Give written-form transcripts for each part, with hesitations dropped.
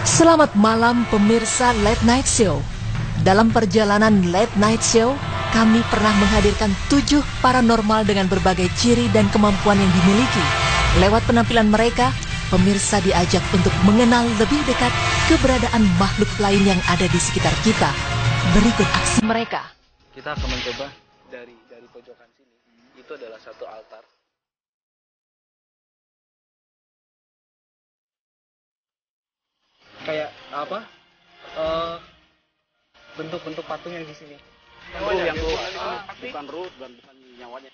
Selamat malam pemirsa Late Night Show. Dalam perjalanan Late Night Show, kami pernah menghadirkan 7 paranormal dengan berbagai ciri dan kemampuan yang dimiliki. Lewat penampilan mereka, pemirsa diajak untuk mengenal lebih dekat keberadaan makhluk lain yang ada di sekitar kita. Berikut aksi mereka. Kita akan mencoba dari pojokan sini. Itu adalah satu altar. Kayak apa? Bentuk-bentuk patung yang di sini. Yang bukan root, bukan nyawanya.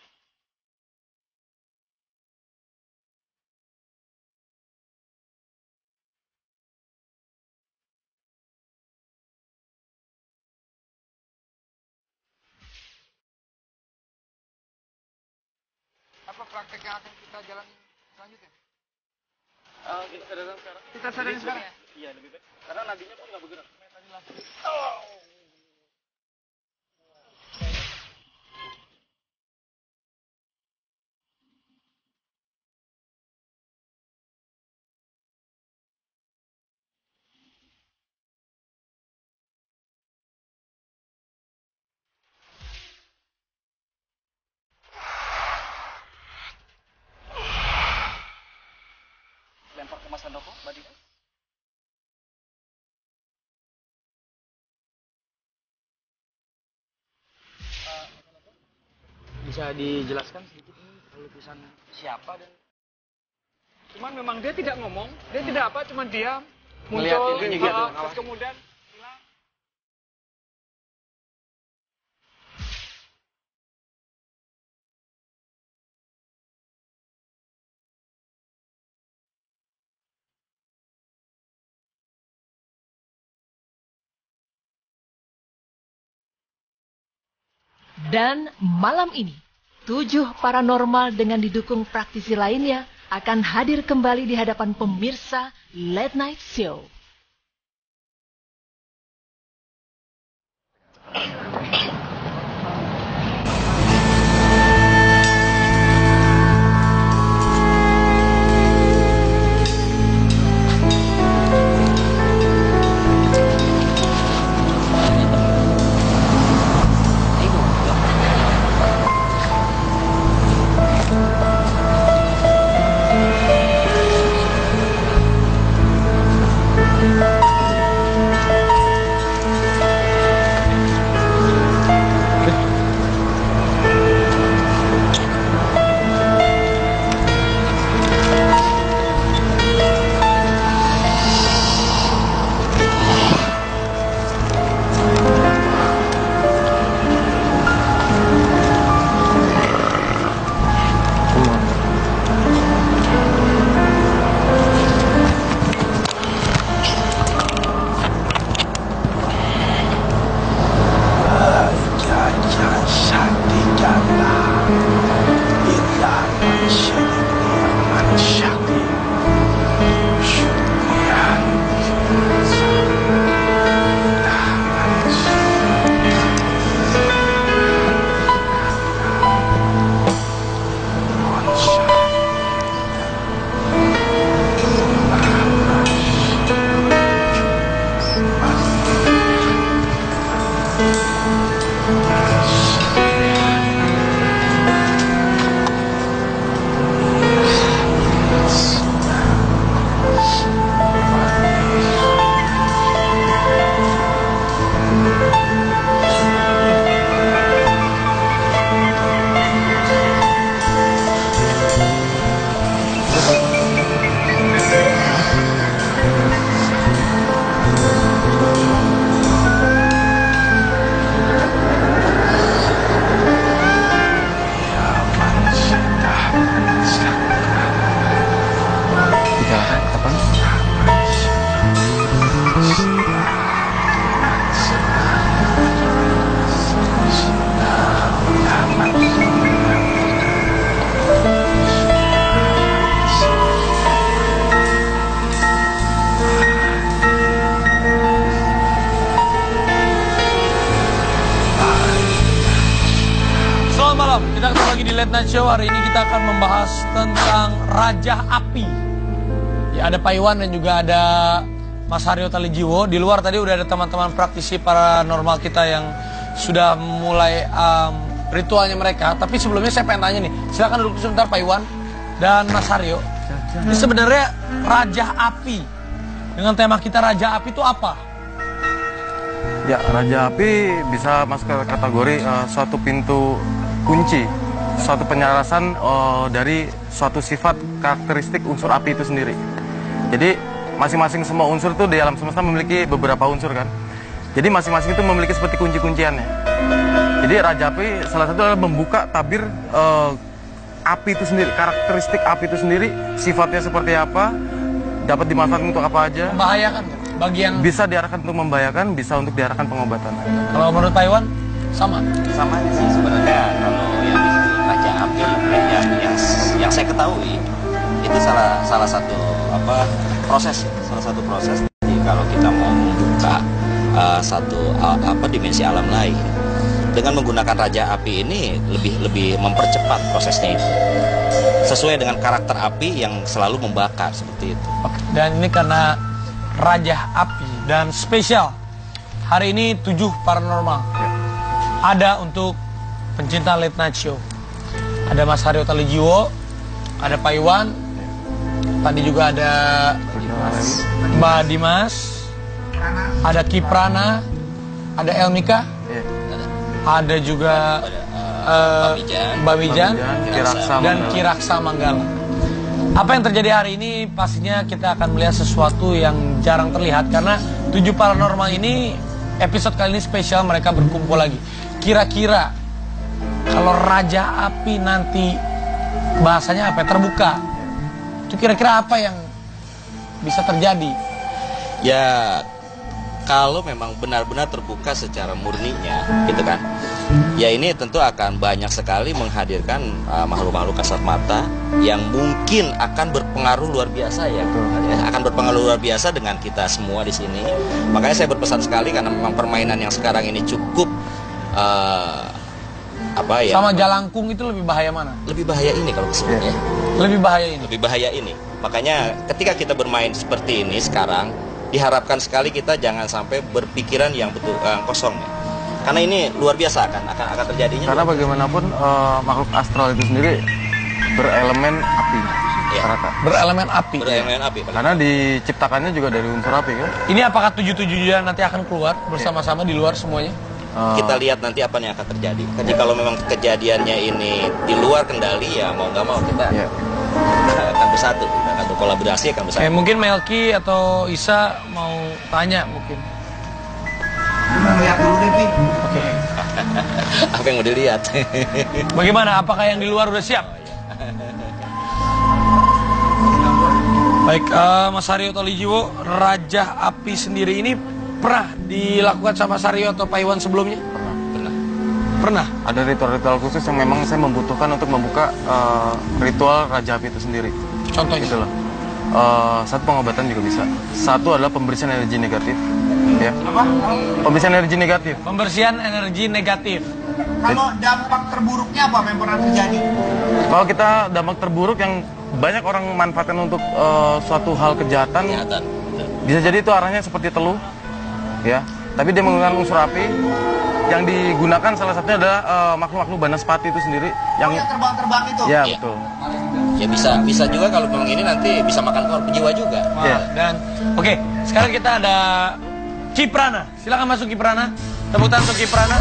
Apa praktek yang akan kita jalani selanjutnya? Kita sadarin sekarang. Kita sadarin sekarang ya? Iya, lebih baik. Karena nadinya pun nggak bergerak. Tadi langsung. Lempar ke Mas Handoko, Mbak Dina. Bisa dijelaskan sedikit ini lukisan siapa dan Cuman memang dia tidak ngomong, dia tidak apa, cuman diam, Ngeliatin muncul, ini gitu, terus kemudian hilang. Dan malam ini, 7 paranormal dengan didukung praktisi lainnya akan hadir kembali di hadapan pemirsa Late Night Show. Kita ketemu lagi di Late Night Show. Hari ini kita akan membahas tentang Raja Api. Ya, ada Pak Iwan dan juga ada Mas Haryo Talijiwo. Di luar tadi udah ada teman-teman praktisi paranormal kita yang sudah mulai ritualnya mereka. Tapi sebelumnya saya pengen tanya nih, silakan duduk sebentar Pak Iwan dan Mas Haryo. Ini sebenarnya Raja Api, dengan tema kita Raja Api itu apa? Ya, Raja Api bisa masuk ke kategori suatu pintu kunci, suatu penyelarasan dari suatu sifat karakteristik unsur api itu sendiri. Jadi masing-masing semua unsur itu di alam semesta memiliki beberapa unsur kan. Jadi masing-masing itu memiliki seperti kunci-kunciannya. Jadi Raja Api salah satu adalah membuka tabir api itu sendiri, karakteristik api itu sendiri, sifatnya seperti apa, dapat dimanfaatkan untuk apa aja. Membahayakan nggak? Bagi yang Bisa diarahkan untuk membahayakan, bisa untuk diarahkan pengobatan. kalau menurut Pak Iwan sama. Sama aja sih sebenarnya. Kalau yang disebut Raja Api yang saya ketahui itu salah satu proses. Jadi kalau kita mau membuka satu dimensi alam lain dengan menggunakan Raja Api ini lebih mempercepat prosesnya itu sesuai dengan karakter api yang selalu membakar seperti itu. Dan ini karena Raja Api dan spesial hari ini 7 paranormal ada untuk pencinta late night show. Ada Mas Haryo Talijiwo, ada Pak Iwan, tadi juga ada Mbak Dimas, ada Kiprana, ada Elmika, ada juga Mbak Mijan dan Kiraksa Manggala. Apa yang terjadi hari ini pastinya kita akan melihat sesuatu yang jarang terlihat karena 7 paranormal ini episode kali ini spesial, mereka berkumpul lagi. Kira-kira kalau Raja Api nanti bahasanya apa? Terbuka. Itu kira-kira apa yang bisa terjadi? Ya kalau memang benar-benar terbuka secara murninya gitu kan, ya ini tentu akan banyak sekali menghadirkan makhluk-makhluk kasat mata yang mungkin akan berpengaruh luar biasa ya, akan berpengaruh luar biasa dengan kita semua di sini. Makanya saya berpesan sekali karena memang permainan yang sekarang ini cukup sama Jalangkung itu lebih bahaya mana? Lebih bahaya ini kalau kesemuanya. Lebih bahaya ini. Lebih bahaya ini. Makanya ketika kita bermain seperti ini sekarang, diharapkan sekali kita jangan sampai berpikiran yang betul kosong ya. Karena ini luar biasa akan terjadinya. Karena bagaimanapun makhluk astral itu sendiri berelemen api. Ya. Berelemen api. Berelemen api. Karena diciptakannya juga dari unsur api kan. Ini apakah 7-7 nanti akan keluar bersama-sama di luar semuanya? Kita lihat nanti apa yang akan terjadi. Jadi kalau memang kejadiannya ini di luar kendali ya mau nggak mau kita akan bersatu, kita akan berkolaborasi, akan bersatu. Mungkin Melki atau Isa mau tanya mungkin. Lihat dulu deh, Pi. Oke. Apa yang mau dilihat? Bagaimana? Apakah yang di luar udah siap? Baik, Mas Haryo Talijiwo, Raja Api sendiri ini pernah dilakukan sama Saryo atau Pak Iwan sebelumnya? Pernah. Ada ritual-ritual khusus yang memang saya membutuhkan untuk membuka ritual Raja Api itu sendiri. Contohnya? Gitu loh. Satu pengobatan juga bisa. Satu adalah pembersihan energi negatif. Ya. Apa? Pembersihan energi negatif. Pembersihan energi negatif. Kalau dampak terburuknya apa yang pernah terjadi? Kalau kita dampak terburuk yang banyak orang manfaatkan untuk suatu hal kejahatan, bisa jadi itu arahnya seperti teluh, ya. Tapi dia menggunakan unsur api. Yang digunakan salah satunya adalah makhluk-makhluk Banaspati itu sendiri. Yang terbang-terbang itu? Ya, betul. Ya bisa juga kalau memang ini nanti bisa makan jiwa juga. Dan oke, sekarang kita ada Kiprana. Silakan masuk Kiprana. Tepuk tangan untuk Kiprana.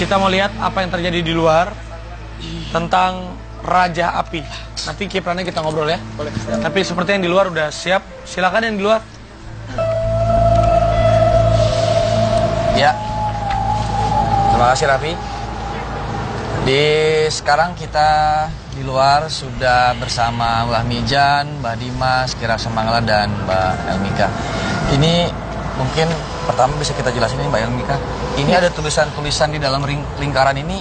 Kita mau lihat apa yang terjadi di luar tentang Raja Api. Nanti Kiprana kita ngobrol ya. Boleh. Tapi seperti yang di luar udah siap. Silakan yang di luar. Ya. Terima kasih Raffi. Sekarang kita di luar sudah bersama Mbak Mijan, Mbak Dimas, Kiraksa Manggala dan Mbak Elmika. Ini mungkin pertama bisa kita jelasin ini Mbak Elmika. Ini ada tulisan-tulisan di dalam lingkaran ini,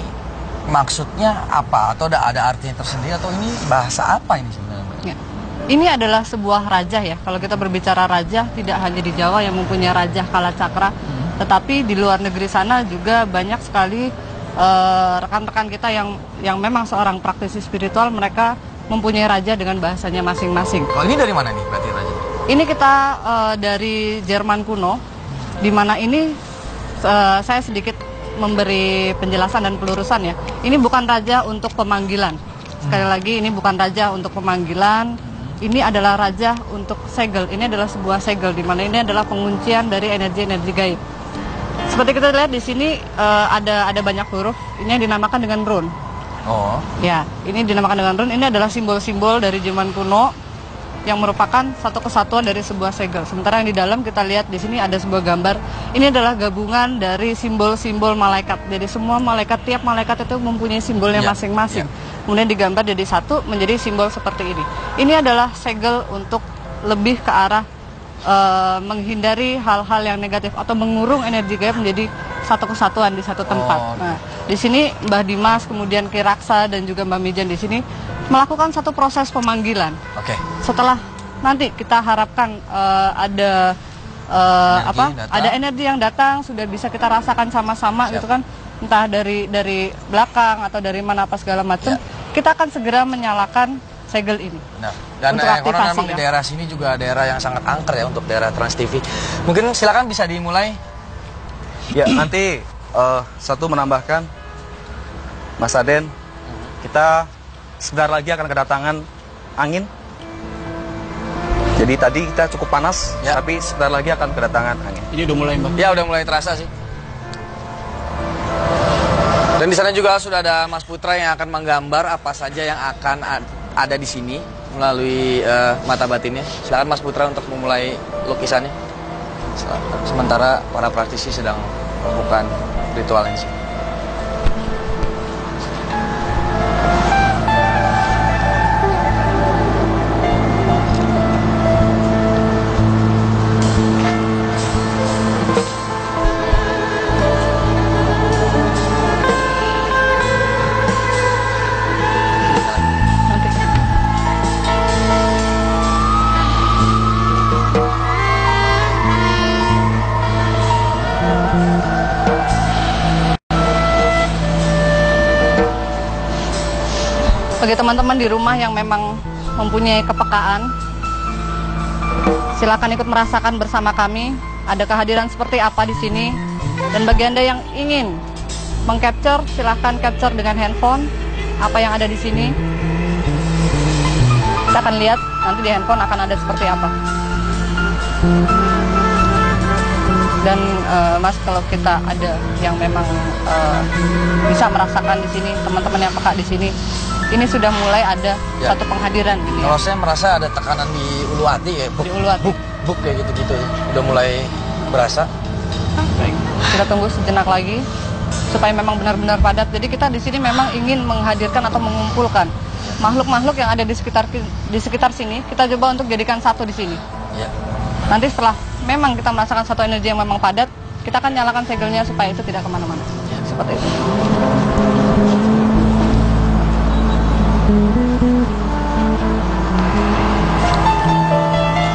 maksudnya apa? Atau ada artinya tersendiri atau ini bahasa apa ini sebenarnya? Ya. Ini adalah sebuah raja ya. Kalau kita berbicara raja, tidak hanya di Jawa yang mempunyai raja Kalacakra, tetapi di luar negeri sana juga banyak sekali rekan-rekan kita yang memang seorang praktisi spiritual, mereka mempunyai raja dengan bahasanya masing-masing. Kalau ini dari mana nih berarti raja? Ini kita dari Jerman kuno, di mana ini saya sedikit memberi penjelasan dan pelurusan ya. Ini bukan raja untuk pemanggilan. Sekali lagi, ini bukan raja untuk pemanggilan. Ini adalah raja untuk segel. Ini adalah sebuah segel, di mana ini adalah penguncian dari energi-energi gaib. Seperti kita lihat di sini ada banyak huruf. Ini yang dinamakan dengan rune. Oh. Ya, ini dinamakan dengan rune. Ini adalah simbol-simbol dari zaman kuno yang merupakan satu kesatuan dari sebuah segel. Sementara yang di dalam kita lihat di sini ada sebuah gambar. Ini adalah gabungan dari simbol-simbol malaikat. Jadi semua malaikat, tiap malaikat itu mempunyai simbolnya masing-masing. Kemudian digambar jadi satu menjadi simbol seperti ini. Ini adalah segel untuk lebih ke arah menghindari hal-hal yang negatif atau mengurung energi gaib menjadi satu kesatuan di satu tempat. Nah, di sini Mbah Dimas, kemudian Ki Raksa dan juga Mbak Mijan di sini melakukan satu proses pemanggilan. Oke. Setelah nanti kita harapkan ada ada energi yang datang, sudah bisa kita rasakan sama-sama gitu kan, entah dari belakang atau dari mana apa segala macam, kita akan segera menyalakan segel ini. Nah, dan karena memang di daerah sini juga daerah yang sangat angker ya untuk daerah Trans TV. Mungkin silakan bisa dimulai. Ya, nanti satu menambahkan Mas Aden, kita sebentar lagi akan kedatangan angin. Jadi tadi kita cukup panas, tapi sebentar lagi akan kedatangan angin. Ini udah mulai, Mbak? Ya, udah mulai terasa sih. Dan di sana juga sudah ada Mas Putra yang akan menggambar apa saja yang akan ada di sini melalui mata batinnya. Silakan Mas Putra untuk memulai lukisannya. Sementara para praktisi sedang melakukan ritualnya di sini. Bagi teman-teman di rumah yang memang mempunyai kepekaan, silakan ikut merasakan bersama kami ada kehadiran seperti apa di sini. Dan bagi Anda yang ingin mengcapture, silakan capture dengan handphone apa yang ada di sini. Kita akan lihat nanti di handphone akan ada seperti apa. Dan Mas, kalau kita ada yang memang bisa merasakan di sini, teman-teman yang peka di sini, ini sudah mulai ada satu penghadiran gitu ya. Kalau saya merasa ada tekanan di ulu hati ya, di ulu hati. Buk kayak gitu-gitu ya. Udah mulai berasa. Baik. Kita tunggu sejenak lagi supaya memang benar-benar padat. Jadi kita di sini memang ingin menghadirkan atau mengumpulkan makhluk-makhluk yang ada di sekitar sini. Kita coba untuk jadikan satu di sini. Ya. Nanti setelah memang kita merasakan satu energi yang memang padat, kita akan nyalakan segelnya supaya itu tidak kemana-mana. Ya, seperti itu.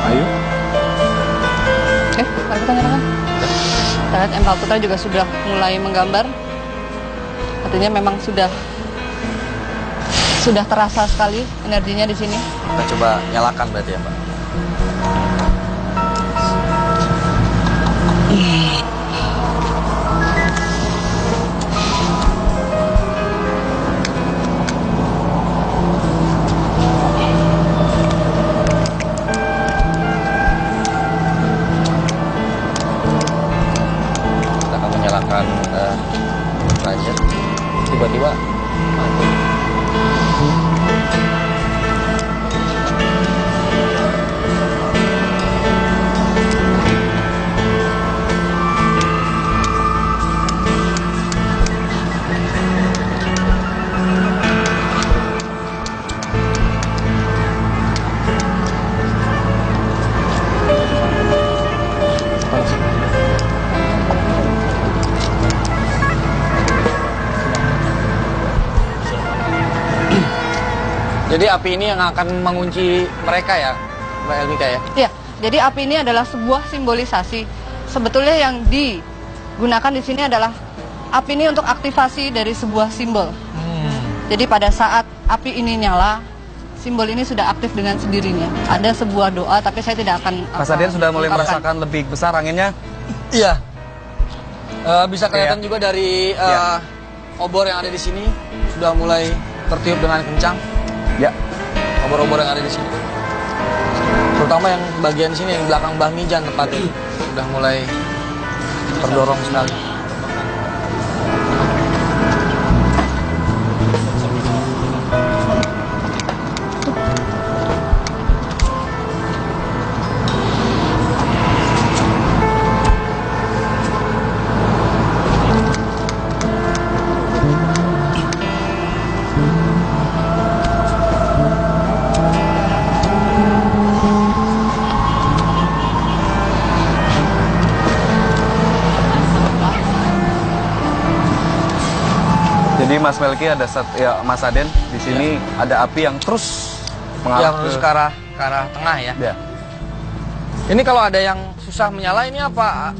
Ayo. Mari kita nyalakan. Kita lihat Mbak Putra juga sudah mulai menggambar. Artinya memang sudah terasa sekali energinya di sini. Kita coba nyalakan berarti ya, Mbak. Raja tiba-tiba mati. Jadi api ini yang akan mengunci mereka ya, Mbak Elmika ya? Iya, jadi api ini adalah sebuah simbolisasi. Sebetulnya yang digunakan di sini adalah api ini untuk aktivasi dari sebuah simbol. Jadi pada saat api ini nyala, simbol ini sudah aktif dengan sendirinya. Ada sebuah doa, tapi saya tidak akan... Mas Adian sudah mulai merasakan lebih besar anginnya? Iya. Bisa kelihatan juga dari obor yang ada di sini sudah mulai tertiup dengan kencang. Ya. Obor-obor yang ada di sini. Terutama yang bagian sini, yang belakang Mbah Mijan tepatnya, sudah mulai terdorong sekali. Jadi Mas Melki ada Mas Aden di sini ada api yang terus mengarah ke arah tengah ya. Ini kalau ada yang susah menyala, ini apa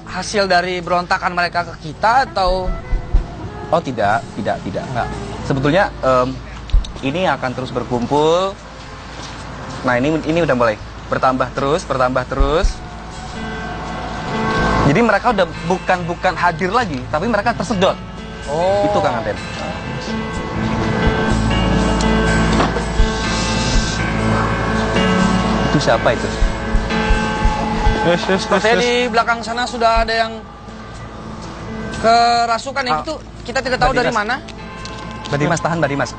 hasil dari berontakan mereka ke kita atau? Oh tidak. Enggak. Sebetulnya ini akan terus berkumpul. Nah ini udah mulai bertambah terus. Jadi mereka udah bukan hadir lagi, tapi mereka tersedot. Oh. Itu Kang Aden. Itu siapa itu? Sepertinya di belakang sana sudah ada yang kerasukan ya, itu kita tidak tahu dari mana. Mbak Dimas tahan, Mbak Dimas.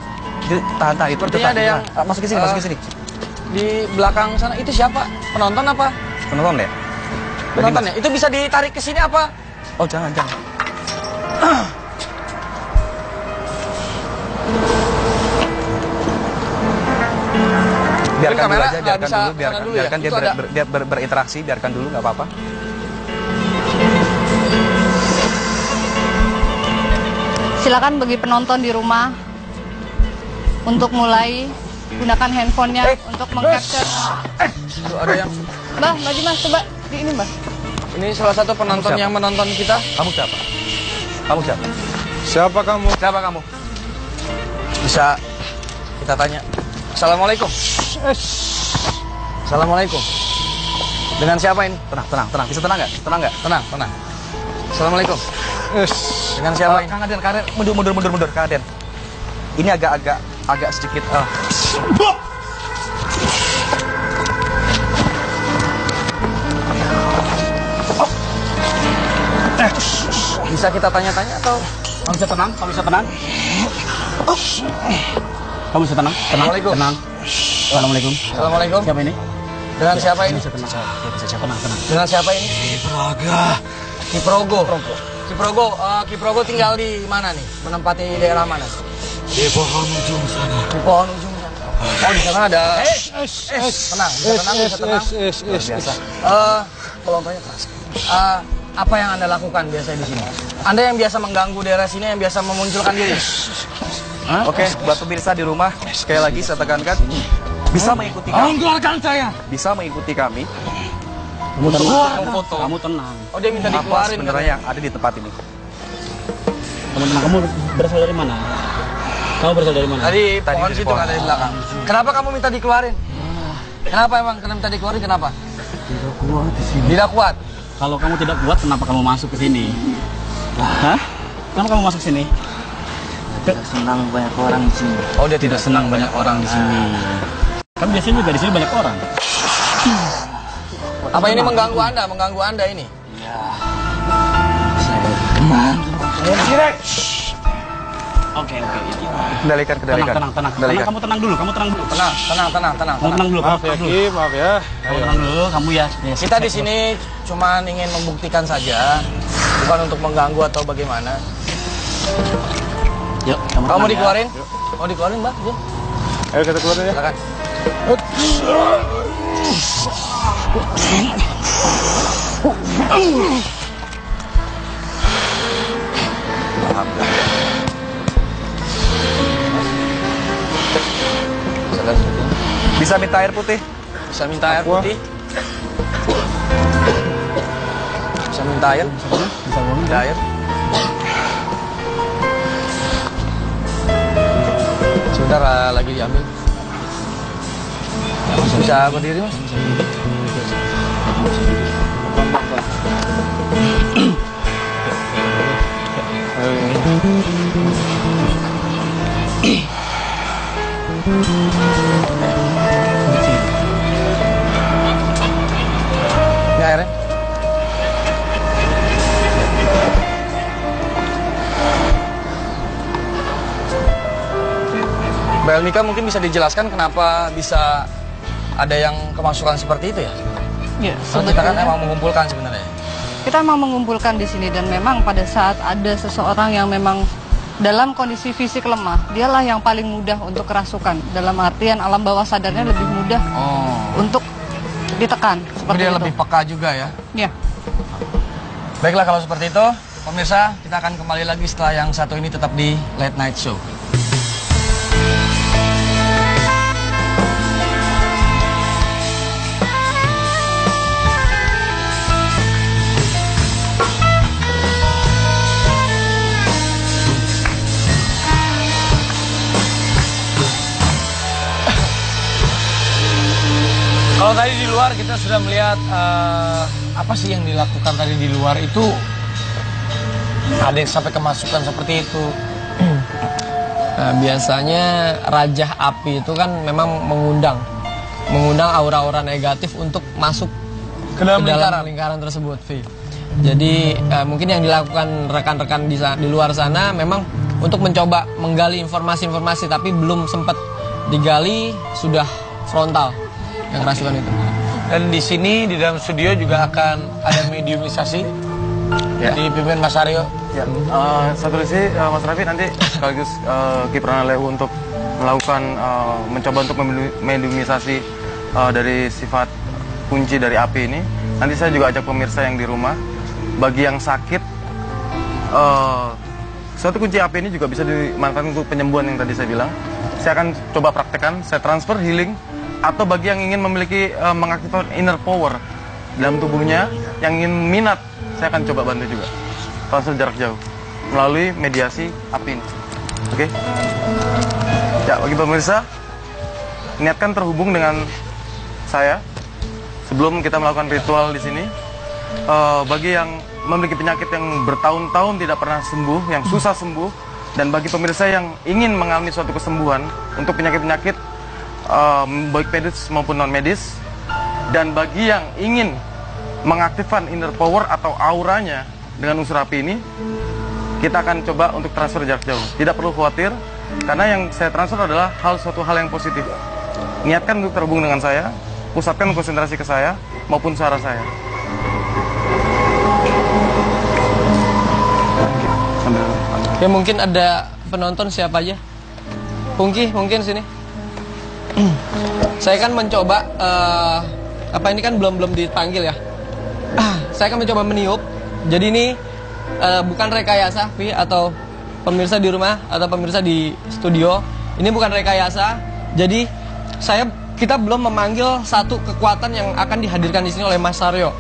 Tahan itu. Sepertinya ada yang masuk ke sini. Di belakang sana itu siapa? Penonton apa? Penonton ya? Penonton ya? Itu bisa ditarik ke sini apa? Oh jangan. Biarkan dulu aja, biarkan dia berinteraksi, biarkan dulu, nggak apa-apa. Silakan bagi penonton di rumah untuk mulai gunakan handphonenya untuk mengcapture. Ada yang Mbak Dimas, coba di ini Mbak. Ini salah satu penonton yang menonton kita. Kamu siapa? Siapa kamu? Bisa kita tanya. Assalamualaikum. Assalamualaikum. Dengan siapa ini? Tenang. Bisa tenang nggak? Tenang. Assalamualaikum. Dengan siapa ini? Kang Aden, mundur, Kang Aden. Ini agak sedikit. Bisa kita tanya-tanya atau? Kamu bisa tenang? Assalamualaikum. Assalamualaikum. Siapa ini? Dengan siapa ini? Tenang. Dengan siapa ini? Kiprogo tinggal di mana nih? Menempati daerah mana? Di pohon ujung sana. Oh, di sana ada. Tenang. Biasa. Kalau tanya keras. Apa yang Anda lakukan biasanya di sini? Anda yang biasa mengganggu daerah sini, yang biasa memunculkan diri. Oke, buat pemirsa di rumah, sekali lagi saya tekankan, bisa mengikuti kami. Keluarkan saya. Bisa mengikuti kami. Kamu tenang. Oh, dia minta Apa dikeluarin. sebenarnya yang ada di tempat ini? Kamu berasal dari mana? Tadi pohon situ kan ada di belakang. Kenapa kamu minta dikeluarin? Kenapa emang? Kenapa minta dikeluarin? Kenapa? Tidak kuat di sini. Tidak kuat. Kalau kamu tidak kuat, kenapa kamu masuk ke sini? Hah? Kenapa kamu masuk ke sini? Tidak senang banyak orang di sini. Oh, dia tidak senang banyak orang di sini. Kan biasanya juga di sini banyak orang. Apa ini mengganggu Anda ini? Oke. Kendalikan. Tenang. Kamu tenang dulu. Tenang. Kamu tenang dulu. Maaf ya. Kamu tenang dulu, kamu ya. Kita di sini cuma ingin membuktikan saja, bukan untuk mengganggu atau bagaimana. Yuk, Kamu dikeluarin? Mau dikeluarin, Mbak? Yuk. Ayo kita keluar ya. Silakan. Bisa minta air putih? Bisa minta air putih. Bisa minta air? Bisa ngomong. Minta air. Sebentar lagi diambil. Bisa berdiri mas? Ini airnya. Mbak Elmika mungkin bisa dijelaskan kenapa bisa ada yang kemasukan seperti itu ya? Ya, Karena kita kan emang mengumpulkan sebenarnya. Kita memang mengumpulkan di sini dan memang pada saat ada seseorang yang memang dalam kondisi fisik lemah, dialah yang paling mudah untuk kerasukan. Dalam artian alam bawah sadarnya lebih mudah untuk ditekan. Seperti Dia itu. lebih peka juga ya? Ya. Baiklah kalau seperti itu, pemirsa kita akan kembali lagi setelah yang satu ini tetap di Late Night Show. Kalau tadi di luar kita sudah melihat apa sih yang dilakukan tadi di luar itu, ada yang sampai kemasukan seperti itu. Nah, biasanya rajah api itu kan memang mengundang aura-aura negatif untuk masuk ke dalam lingkaran tersebut, Vi. Jadi mungkin yang dilakukan rekan-rekan di luar sana memang untuk mencoba menggali informasi-informasi, tapi belum sempat digali sudah frontal yang kerasukan itu. Dan di sini di dalam studio juga akan ada mediumisasi dipimpin Mas Aryo. Ya, satu sisi Mas Raffi nanti sekaligus Kiprana Lewu untuk melakukan mencoba untuk mediumisasi dari sifat kunci dari api ini. Nanti saya juga ajak pemirsa yang di rumah, bagi yang sakit, suatu kunci api ini juga bisa dimanfaatkan untuk penyembuhan yang tadi saya bilang. Saya akan coba praktekkan, saya transfer healing. Atau bagi yang ingin memiliki mengaktifkan inner power dalam tubuhnya, yang ingin minat, saya akan coba bantu juga. Transfer jarak jauh melalui mediasi api ini. Oke? Ya, bagi pemirsa, niatkan terhubung dengan saya sebelum kita melakukan ritual di sini. Bagi yang memiliki penyakit yang bertahun-tahun tidak pernah sembuh, yang susah sembuh, dan bagi pemirsa yang ingin mengalami suatu kesembuhan untuk penyakit-penyakit baik medis maupun non medis, dan bagi yang ingin mengaktifkan inner power atau auranya dengan unsur api ini, kita akan coba untuk transfer jarak jauh. Tidak perlu khawatir, karena yang saya transfer adalah suatu hal yang positif. Niatkan untuk terhubung dengan saya, pusatkan konsentrasi ke saya maupun suara saya. Ya mungkin ada penonton siapa aja? Pungki mungkin sini. Saya kan mencoba ini kan belum dipanggil ya. Saya akan mencoba meniup. Jadi ini bukan rekayasa, Vi, atau pemirsa di rumah atau pemirsa di studio. Ini bukan rekayasa. Jadi kita belum memanggil satu kekuatan yang akan dihadirkan di sini oleh Mas Aryo.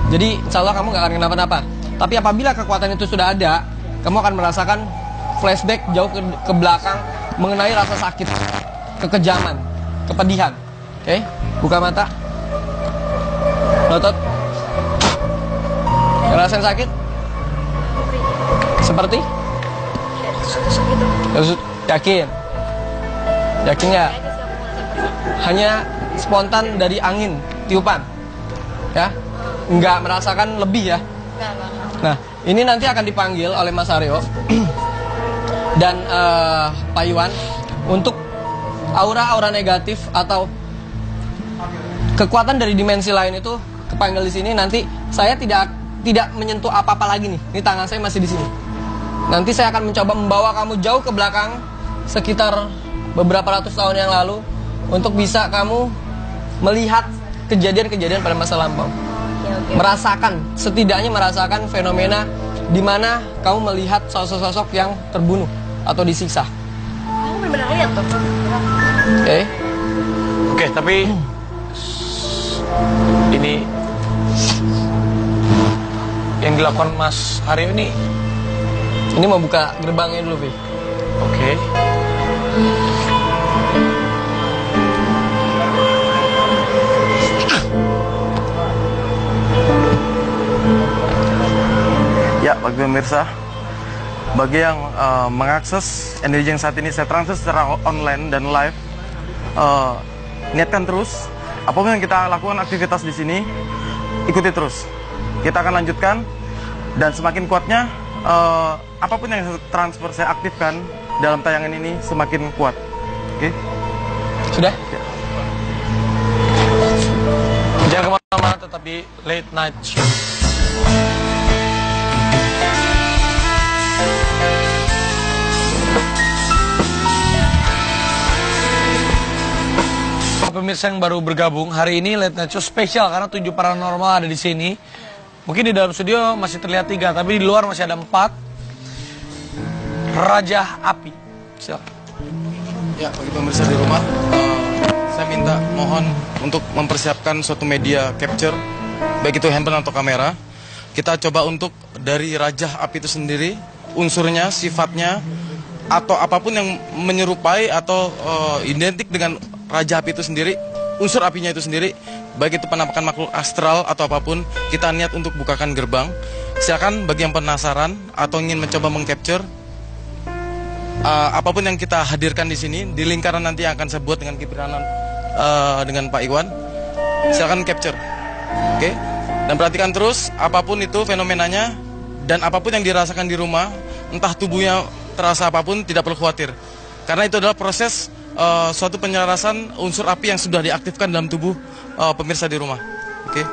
Jadi insya Allah kamu nggak akan kenapa-napa. Tapi apabila kekuatan itu sudah ada, kamu akan merasakan flashback jauh ke belakang mengenai rasa sakit, kekejaman, kepedihan. Oke, buka mata. Notot. Ngerasain sakit? Seperti? Yakin? Yakin nggak? Hanya spontan dari angin, tiupan. Ya? Nggak merasakan lebih ya? Nah, ini nanti akan dipanggil oleh Mas Aryo dan Pak Iwan untuk aura-aura negatif atau kekuatan dari dimensi lain itu kepanggil di sini. Nanti saya tidak menyentuh apa-apa lagi nih. Ini tangan saya masih di sini. Nanti saya akan mencoba membawa kamu jauh ke belakang sekitar beberapa ratus tahun yang lalu untuk bisa kamu melihat kejadian-kejadian pada masa lampau. Merasakan, setidaknya merasakan fenomena di mana kamu melihat sosok-sosok yang terbunuh atau disiksa. Kamu benar-benar lihat tuh. Oke. Oke, tapi ini yang dilakukan Mas Haryo ini mau buka gerbangnya dulu, Vi. oke. Ya, bagi pemirsa, bagi yang mengakses energi yang saat ini saya transfer secara online dan live, niatkan terus, apapun yang kita lakukan aktivitas di sini, ikuti terus. Kita akan lanjutkan, dan semakin kuatnya, apapun yang transfer saya aktifkan dalam tayangan ini semakin kuat. Oke? Sudah? Ya. Jangan kemana-mana, tetapi Late Night Show. Pemirsa yang baru bergabung, hari ini Late Night Show spesial karena 7 paranormal ada di sini. Mungkin di dalam studio masih terlihat 3, tapi di luar masih ada 4. Raja Api. Silakan. Ya, bagi pemirsa di rumah, saya minta mohon untuk mempersiapkan suatu media capture, baik itu handphone atau kamera. Kita coba untuk dari Raja Api itu sendiri, unsurnya, sifatnya, atau apapun yang menyerupai atau identik dengan Raja Api itu sendiri, unsur apinya itu sendiri, baik itu penampakan makhluk astral atau apapun, kita niat untuk bukakan gerbang. Silakan bagi yang penasaran atau ingin mencoba mengcapture apapun yang kita hadirkan di sini, di lingkaran nanti yang akan saya buat dengan kipranan dengan Pak Iwan, silakan capture. Oke? Dan perhatikan terus apapun itu fenomenanya, dan apapun yang dirasakan di rumah, entah tubuhnya terasa apapun, tidak perlu khawatir. Karena itu adalah proses suatu penyelarasan unsur api yang sudah diaktifkan dalam tubuh pemirsa di rumah. Oke?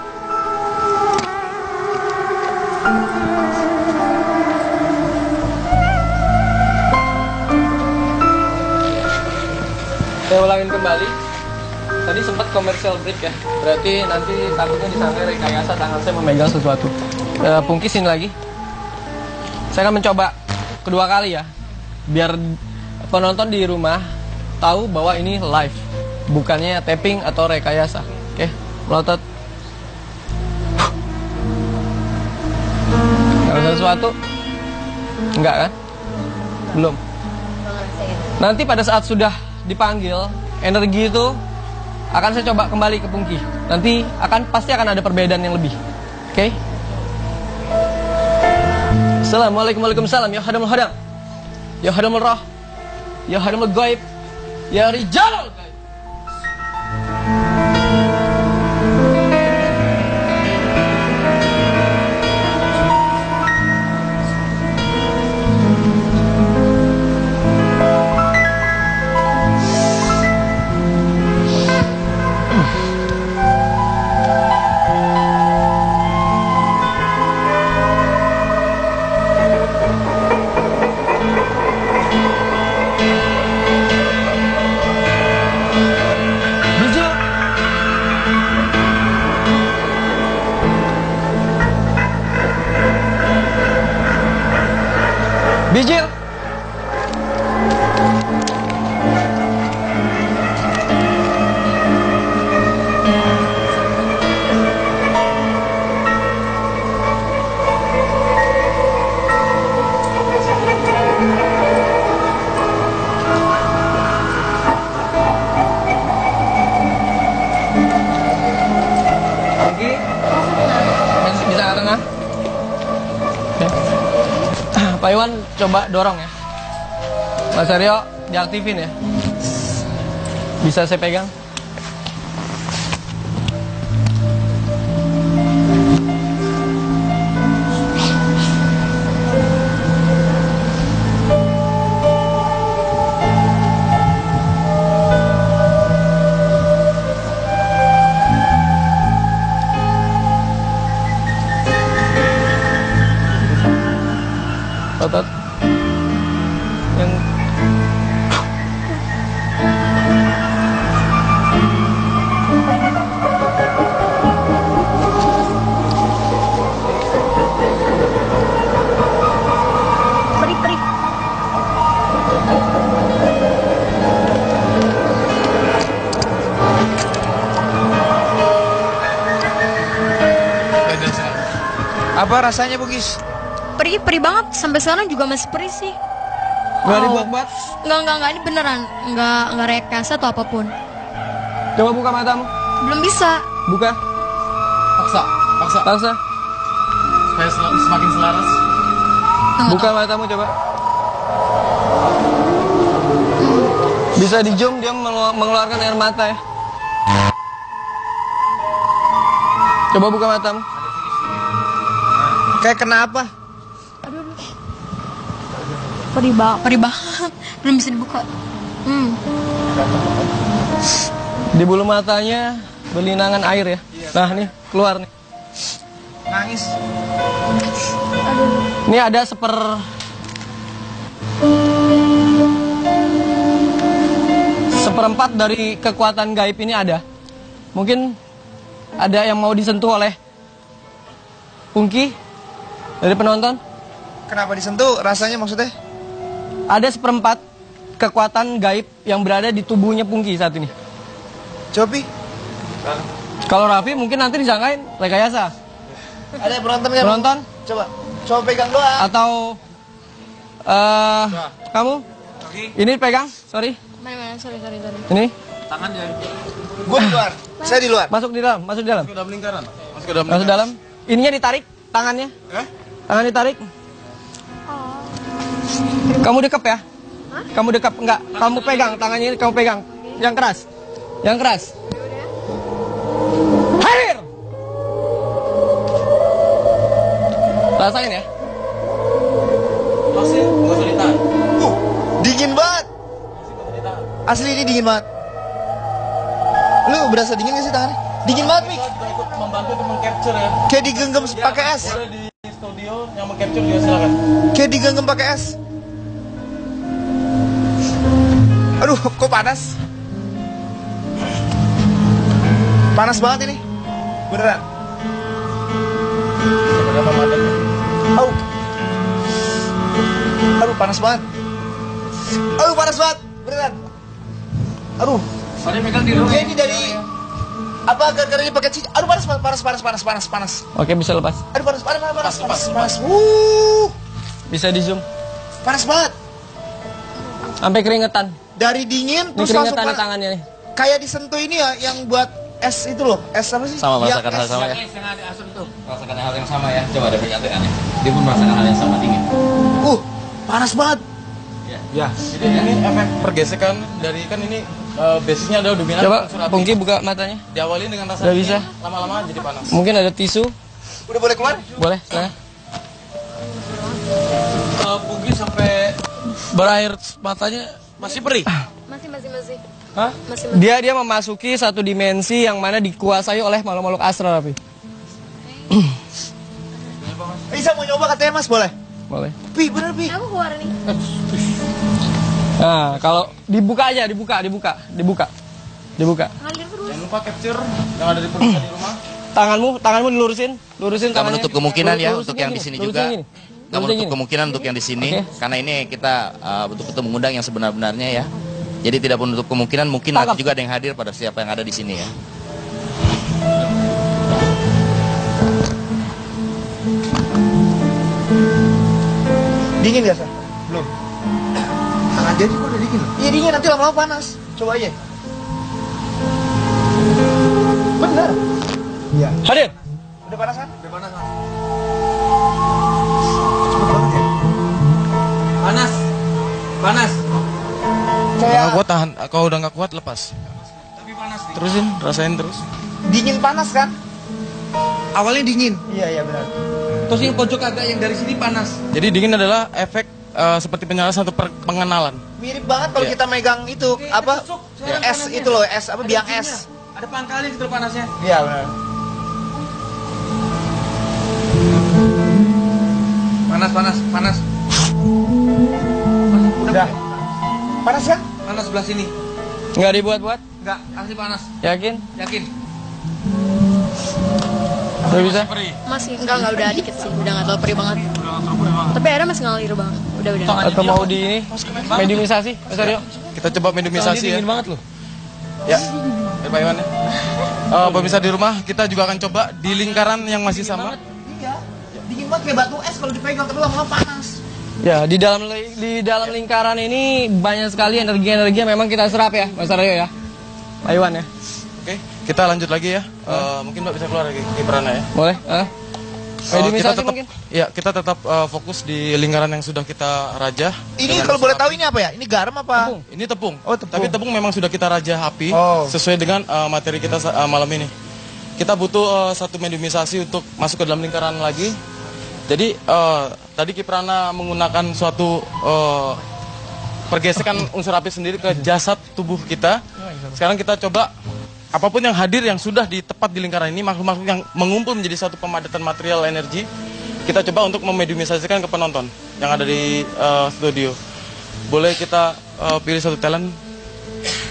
Saya ulangin kembali. Tadi sempat commercial break ya. Berarti nanti takutnya disangka rekayasa tangan saya memegang sesuatu. Pungkisin lagi. Saya akan mencoba kedua kali ya. Biar penonton di rumah tahu bahwa ini live, bukannya tapping atau rekayasa. Oke, melotot. Ada sesuatu? Enggak kan? Belum. Nanti pada saat sudah dipanggil, energi itu akan saya coba kembali ke Pungki. Nanti pasti akan ada perbedaan yang lebih. Oke? Assalamualaikum warahmatullahi wabarakatuh. Ya hadamul hadam, ya hadamul roh, ya hadamul gaib, ya rijal. Bijil. Lagi. Bisa ke tengah. Pak Iwan coba dorong ya. Mas Aryo diaktifin ya. Bisa saya pegang? Otot yang Perih-perih. Apa rasanya, Bugis? Perih banget, sampai sekarang juga masih perih sih. Nggak dibuat-buat? Enggak, ini beneran. Enggak rekayasa atau apapun. Coba buka matamu. Belum bisa. Buka. Paksa. Supaya semakin selaras. Buka matamu coba. Bisa di zoom, dia mengeluarkan air mata ya. Coba buka matamu. Kayak kenapa? Perih banget. Belum bisa dibuka. Di bulu matanya berlinangan air ya. Nah nih, keluar nih. Nangis. Ini ada seperempat dari kekuatan gaib ini ada. Mungkin ada yang mau disentuh oleh Pungki dari penonton. Kenapa disentuh? Rasanya maksudnya? Ada seperempat kekuatan gaib yang berada di tubuhnya Pungki saat ini. Cobi. Kalau Raffi mungkin nanti disangkain rekayasa. Ada penonton nggak? Penonton? Coba pegang doang. Atau kamu? Ini pegang, sorry. Mana, sorry. Ini? Tangan jadi. Gue di luar. Saya di luar. Masuk di dalam. Masuk ke dalam lingkaran. Masuk dalam. Ininya ditarik, tangannya. Tangan ditarik. Kamu dekap ya? Kamu dekap, enggak. Kamu pegang, tangannya kamu pegang. Yang keras. Yang keras. Hadir! Rasain ya. Masih nggak usah ditahan. Dingin banget. Asli ini dingin banget. Lu berasa dingin gak sih tangannya? Dingin banget, Mik. Ikut membantu untuk meng-capture ya. Kayak digenggam pakai es. Boleh di studio yang meng-capture juga silakan. Kayak digenggam pakai es. Aduh, kok panas? Panas banget ini. Beneran. Aduh, panas banget. Beneran. Aduh. Mari pegang di rumah. Kayak ini dari apa gara-gara ini pakai cincin. Aduh, panas. Oke, bisa lepas. Aduh, panas. Bisa di zoom. Panas banget. Sampai keringetan. Dari dingin Ini terus langsung keringetan di panas. tangannya nih. Kayak disentuh ini ya yang buat es itu loh. Es apa sih? Sama Yang merasakan hal es. sama ya. Yang ada asam tuh. Merasakan hal yang sama ya. Coba ada perhatiannya. Dia pun merasakan hal yang sama dingin. Panas banget. Ya. Jadi ini efek pergesekan dari kan ini basisnya adalah dominan Coba unsur api. Pungki buka matanya. Diawali dengan rasa Udah dingin, bisa. lama-lama jadi panas. Mungkin ada tisu. Udah boleh keluar? Boleh, silakan. Pungki sampai berair matanya masih perih. Masih. Hah? Dia memasuki satu dimensi yang mana dikuasai oleh makhluk-makhluk astral, Pi. Bisa mau nyoba katanya Mas, boleh? Boleh. Pi, bener Pi. Aku keluar nih. Nah, kalau dibuka aja, dibuka. Jangan lupa capture yang ada di pemirsa di rumah. Tanganmu dilurusin Nggak tangannya. menutup kemungkinan ya Lurusin untuk yang di gini, sini lurusin juga. gini. Nggak menutup kemungkinan untuk yang di sini. Karena ini kita betul-betul mengundang yang sebenar-benarnya ya. Jadi tidak menutup kemungkinan mungkin nanti juga ada yang hadir pada siapa yang ada di sini ya. Dingin gak, Sa? Belum. Tangan jadi kok udah dingin. Iya dingin, nanti lama-lama panas. Coba aja. Bener. Iya. Hadir. Udah panas kan? Udah panas. Panas. Kayak Kalau tahan, kalau udah nggak kuat lepas. tapi panas nih. Terusin, rasain terus. Dingin panas kan? Awalnya dingin. Iya benar. Terus yang pojok agak yang dari sini panas. Jadi dingin adalah efek seperti penyalasan atau pengenalan. Mirip banget kalau kita megang itu apa? Es itu loh, es apa biang es. Ada pangkalnya gitu panasnya. Iya benar. Panas. Udah. Panas kan? Panas sebelah sini. Nggak dibuat-buat? Enggak, asli panas. Yakin? Yakin. Udah bisa? Masih enggak udah dikit sih, udah nggak terlalu perih banget. Tapi airnya masih ngalir banget. Udah. Atau mau di ini? Mediumisasi, Mas Aryo? Kita coba mediumisasi ya. Dingin banget loh. Ya, Pak Iwan ya. Pemirsa di rumah, kita juga akan coba di lingkaran yang masih sama. Dingin banget kayak batu es kalau dipegang, tapi lama-lama panas. Ya, di dalam lingkaran ini banyak sekali energi-energi yang memang kita serap ya, Mas Aryo ya. Pak Iwan ya. Oke, kita lanjut lagi ya. Mungkin Mbak bisa keluar lagi kiprana ya. Boleh? Kita tetap fokus di lingkaran yang sudah kita rajah. Ini kalau boleh tahu ini apa ya? Ini garam apa? Tepung. Ini tepung. Oh, tepung. Tapi tepung memang sudah kita rajah api sesuai dengan materi kita malam ini. Kita butuh satu mediumisasi untuk masuk ke dalam lingkaran lagi. Jadi tadi Kiprana menggunakan suatu pergesekan unsur api sendiri ke jasad tubuh kita. Sekarang kita coba apapun yang hadir yang sudah tepat di lingkaran ini, makhluk-makhluk yang mengumpul menjadi satu pemadatan material energi, kita coba untuk memediumisasikan ke penonton yang ada di studio. Boleh kita pilih satu talent?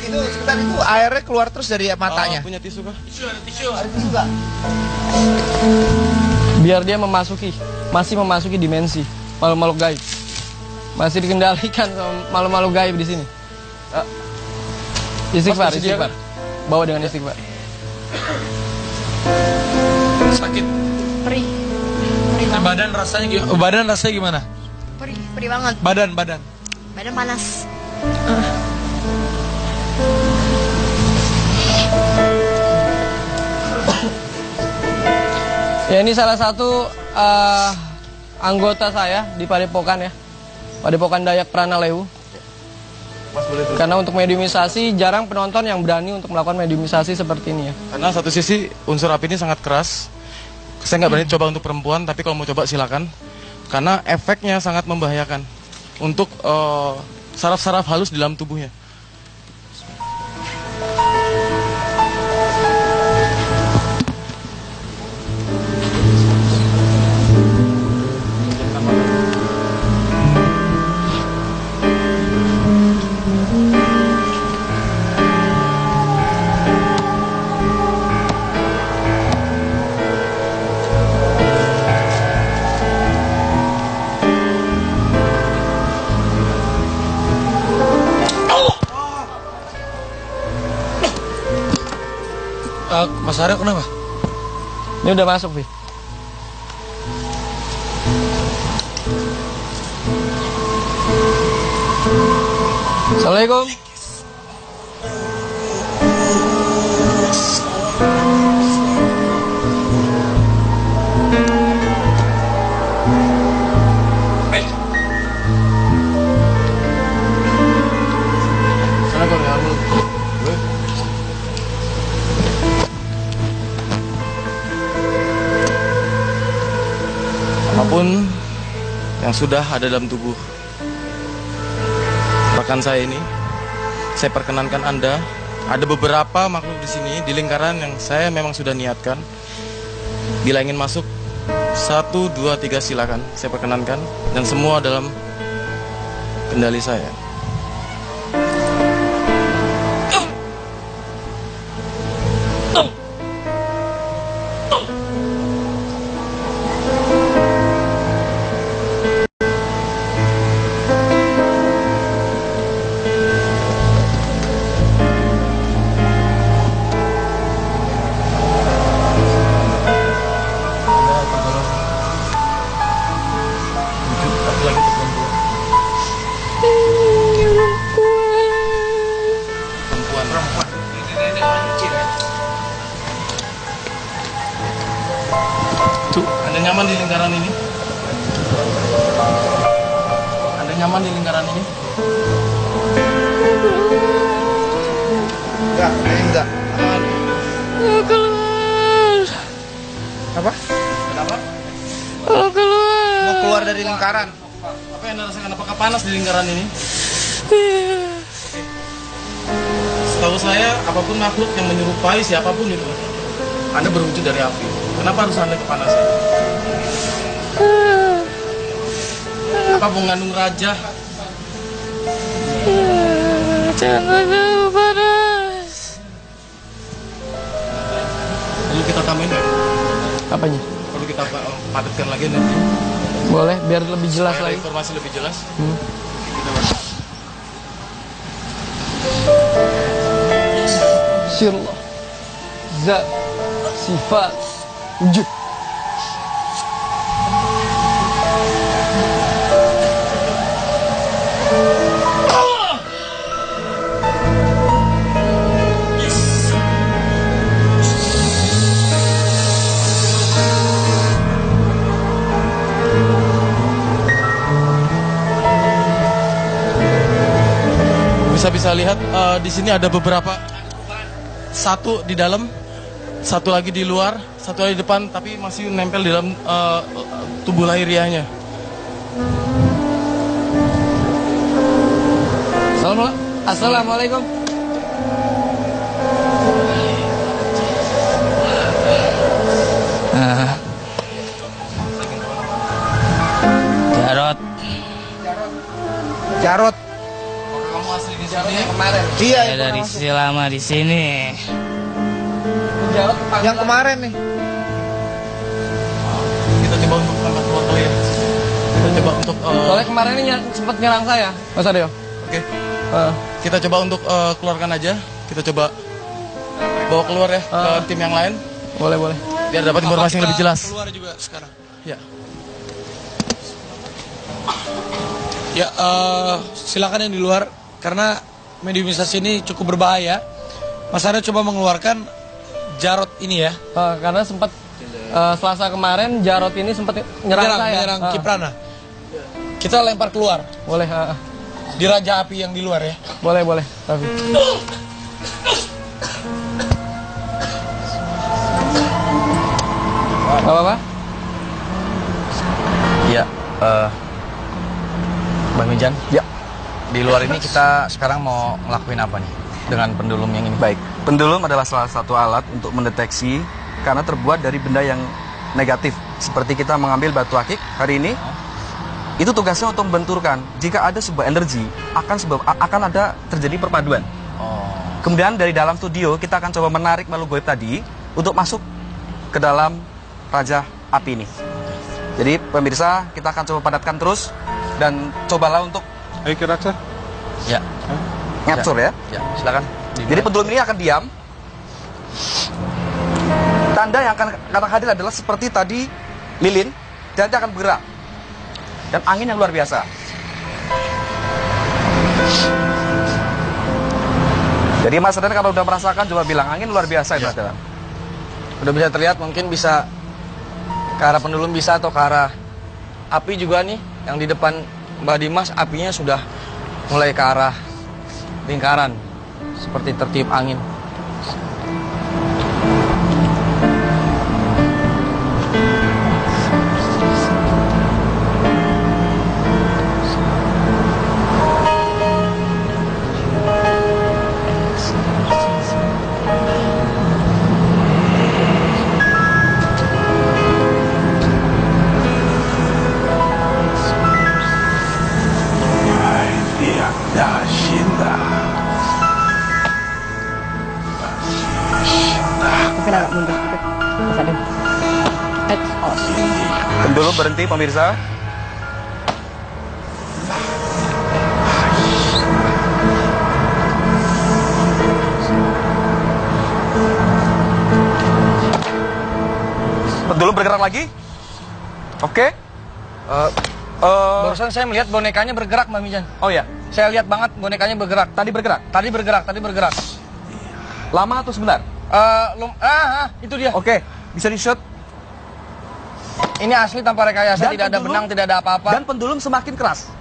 Itu sebentar, itu airnya keluar terus dari matanya. Punya tisu kah? Ada tisu gak? Biar dia masih memasuki dimensi makhluk-makhluk gaib. Masih dikendalikan sama makhluk-makhluk gaib di sini. Istighfar. Bawa dengan istighfar. Sakit. Perih. Badan rasanya gimana? Perih banget. Badan Panas. Ya, ini salah satu anggota saya di Padepokan ya. Padepokan Dayak Pranalewu. Karena untuk mediumisasi jarang penonton yang berani untuk melakukan mediumisasi seperti ini ya. Karena satu sisi unsur api ini sangat keras. Saya nggak berani coba untuk perempuan, tapi kalau mau coba silakan. Karena efeknya sangat membahayakan untuk saraf-saraf halus di dalam tubuhnya. Mas Aryo kenapa? Ini udah masuk, Vi. Assalamualaikum. Apapun yang sudah ada dalam tubuh rekan saya ini, saya perkenankan Anda. Ada beberapa makhluk di sini di lingkaran yang saya memang sudah niatkan. Bila ingin masuk 1, 2, 3 silakan. Saya perkenankan dan semua dalam kendali saya. Nyaman di lingkaran ini? Anda nyaman di lingkaran ini? Enggak. Keluar. Apa? Kenapa? Keluar. Mau keluar dari lingkaran. Apa yang Anda rasakan? Apakah panas di lingkaran ini? Setahu saya, apapun makhluk yang menyerupai siapapun itu, Anda berwujud dari api. Kenapa harus Anda kepanasan? Apa mengandung raja? Jangan panas. Perlu kita tambahin nggak? Apanya? Perlu kita padatkan lagi nanti. Boleh, biar lebih jelas Supaya lagi. informasi lebih jelas. Sirullah, zat, sifat, wujud. bisa lihat di sini ada beberapa, satu di dalam, satu lagi di luar, satu lagi di depan, tapi masih nempel di dalam tubuh lahiriahnya. Assalamualaikum. Jarot. Kamu asli di sini kemarin. Iya, Saya dari lama di sini. Jarot yang kemarin nih. Kita coba untuk angkat foto ya. Kita coba untuk soalnya kemarin ini sempat nyerang saya, Mas Aryo. Oke. Kita coba untuk keluarkan aja. Kita coba bawa keluar ya ke tim yang lain. Boleh, boleh. Biar dapat informasi yang lebih jelas. Keluar juga sekarang. Ya. Ya, silakan yang di luar karena mediumisasi ini cukup berbahaya. Mas Aryo coba mengeluarkan Jarot ini ya. Karena sempat Selasa kemarin Jarot ini sempat nyerang saya. Menyerang Kiprana. Kita lempar keluar. Boleh. Di Raja Api yang di luar ya. Boleh, boleh. Tapi. Apa-apa? Iya, Bang Mijan. Ya. Di luar ini kita sekarang mau ngelakuin apa nih dengan pendulum yang ini? Baik, pendulum adalah salah satu alat untuk mendeteksi karena terbuat dari benda yang negatif. Seperti kita mengambil batu akik hari ini, itu tugasnya untuk membenturkan. Jika ada sebuah energi, akan ada terjadi perpaduan. Kemudian dari dalam studio kita akan coba menarik makhluk goib tadi untuk masuk ke dalam Raja Api ini. Jadi pemirsa, kita akan coba padatkan terus dan cobalah untuk Ya. ngapsur ya. Ya, silakan. Jadi pendulum ini akan diam. Tanda yang akan hadir adalah seperti tadi lilin, dan dia akan bergerak. Dan angin yang luar biasa. Jadi Mas Raden kalau udah merasakan coba bilang angin luar biasa itu adalah. Udah bisa terlihat, mungkin bisa ke arah pendulum bisa atau ke arah api juga nih. Yang di depan Mbak Dimas apinya sudah mulai ke arah lingkaran seperti tertiup angin. Mungkin agak mundur sedikit. Mas Adem. Pendulum berhenti pemirsa. Pendulum bergerak lagi. Oke. Barusan saya melihat bonekanya bergerak, Mbak Mijan. Oh ya. Saya lihat banget bonekanya bergerak. Tadi bergerak. Tadi bergerak. Lama atau sebentar? Itu dia. Oke, bisa di-shot. Ini asli tanpa rekayasa, Dan tidak ada benang, tidak ada apa-apa. Dan pendulum semakin keras.